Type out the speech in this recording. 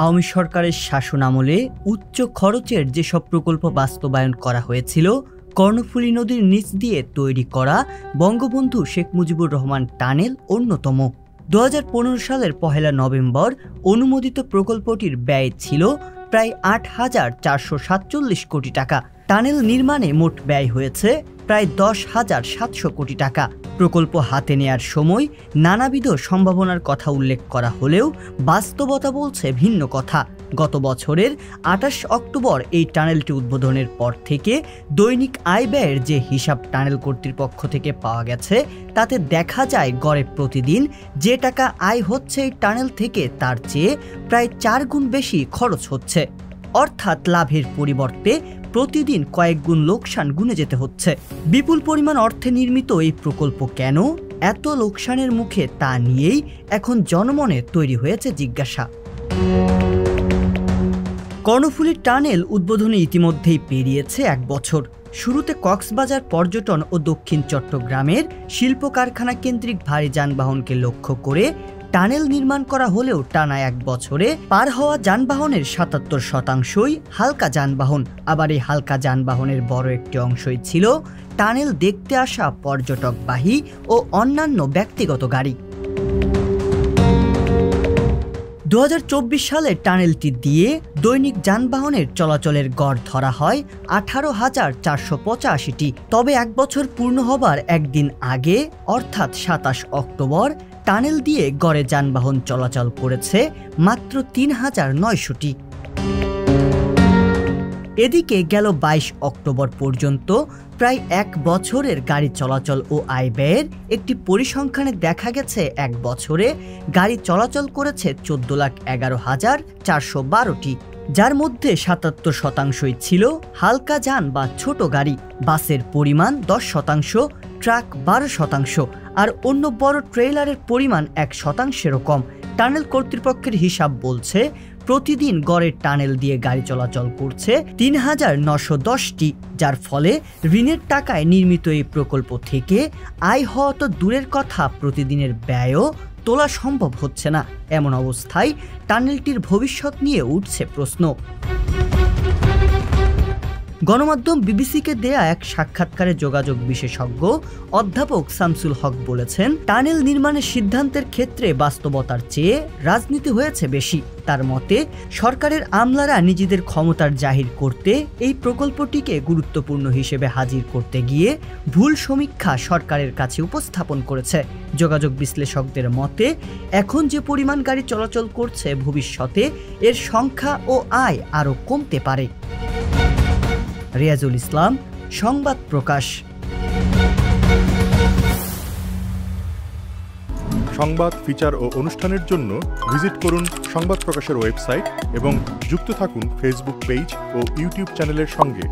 আওয়ামী সরকারের শাসনামলে উচ্চ খরচের যেসব প্রকল্প বাস্তবায়ন করা হয়েছিল, কর্ণফুলী নদীর নিচ দিয়ে তৈরি করা বঙ্গবন্ধু শেখ মুজিবুর রহমান টানেল অন্যতম। 2015 সালের 1 নভেম্বর অনুমোদিত প্রকল্পটির ব্যয় ছিল প্রায় 8,447 কোটি টাকা। টানেল নির্মাণে মোট ব্যয় হয়েছে প্রায় 10,700 কোটি টাকা। প্রকল্প হাতে নেয়ার সময় নানাবিধ সম্ভাবনার কথা উল্লেখ করা হলেও বাস্তবতা বলছে ভিন্ন কথা। গত বছরের 28 অক্টোবর এই টানেলটি উদ্বোধনের পর থেকে দৈনিক আয় ব্যয়ের যে হিসাব টানেল কর্তৃপক্ষ থেকে পাওয়া গেছে, তাতে দেখা যায় গড়ে প্রতিদিন যে টাকা আয় হচ্ছে এই টানেল থেকে তার চেয়ে প্রায় 4 গুণ বেশি খরচ হচ্ছে। অর্থাৎ লাভের পরিবর্তে প্রতিদিন কয়েক গুণ লোকসান গুনে যেতে হচ্ছে। বিপুল পরিমাণ অর্থে নির্মিত এই প্রকল্প কেন এত লোকসানের মুখে, তা নিয়েই এখন জনমনে তৈরি হয়েছে জিজ্ঞাসা। কর্ণফুলী টানেল উদ্বোধনে ইতিমধ্যেই পেরিয়েছে 1 বছর। শুরুতে কক্সবাজার পর্যটন ও দক্ষিণ চট্টগ্রামের শিল্প কারখানা কেন্দ্রিক ভারী যানবাহনকে লক্ষ্য করে টানেল নির্মাণ করা হলেও টানা 1 বছরে পার হওয়া যানবাহনের 77% হালকা যানবাহন। আবার এই হালকা যানবাহনের বড় একটি অংশই ছিল টানেল দেখতে আসা পর্যটকবাহী ও অন্যান্য ব্যক্তিগত গাড়ি। 2024 সালে টানেলটি দিয়ে দৈনিক যানবাহনের চলাচলের গড় ধরা হয় 18,485টি। তবে 1 বছর পূর্ণ হবার একদিন আগে অর্থাৎ 27 অক্টোবর টানেল দিয়ে গড়ে যানবাহন চলাচল করেছে মাত্র 3,900টি। এদিকে গেল 22 অক্টোবর পর্যন্ত প্রায় 1 বছরের গাড়ি চলাচল ও আয় ব্যয়ের একটি পরিসংখ্যানে দেখা গেছে 1 বছরে গাড়ি চলাচল করেছে 14,11,412টি, যার মধ্যে 77%ই ছিল হালকা যান বা ছোট গাড়ি। বাসের পরিমাণ 10%, ট্রাক 12% আর অন্য বড় ট্রেলারের পরিমাণ 1%-এরও কম। টানেল কর্তৃপক্ষের হিসাব বলছে প্রতিদিন গড়ে টানেল দিয়ে গাড়ি চলাচল করছে 3,910টি, যার ফলে ঋণের টাকায় নির্মিত এই প্রকল্প থেকে আয় হওয়া তো দূরের কথা, প্রতিদিনের ব্যয়ও তোলা সম্ভব হচ্ছে না। এমন অবস্থায় টানেলটির ভবিষ্যৎ নিয়ে উঠছে প্রশ্ন। গণমাধ্যম বিবিসিকে দেয়া এক সাক্ষাৎকারে যোগাযোগ বিশেষজ্ঞ অধ্যাপক শামসুল হক বলেছেন, টানেল নির্মাণের সিদ্ধান্তের ক্ষেত্রে বাস্তবতার চেয়ে রাজনীতি হয়েছে বেশি। তার মতে সরকারের আমলারা নিজেদের ক্ষমতার জাহির করতে এই প্রকল্পটিকে গুরুত্বপূর্ণ হিসেবে হাজির করতে গিয়ে ভুল সমীক্ষা সরকারের কাছে উপস্থাপন করেছে। যোগাযোগ বিশ্লেষকদের মতে এখন যে পরিমাণ গাড়ি চলাচল করছে, ভবিষ্যতে এর সংখ্যা ও আয় আরও কমতে পারে। রিয়াজুল ইসলাম, সংবাদ প্রকাশ। সংবাদ, ফিচার ও অনুষ্ঠানের জন্য ভিজিট করুন সংবাদ প্রকাশের ওয়েবসাইট এবং যুক্ত থাকুন ফেসবুক পেজ ও ইউটিউব চ্যানেলের সঙ্গে।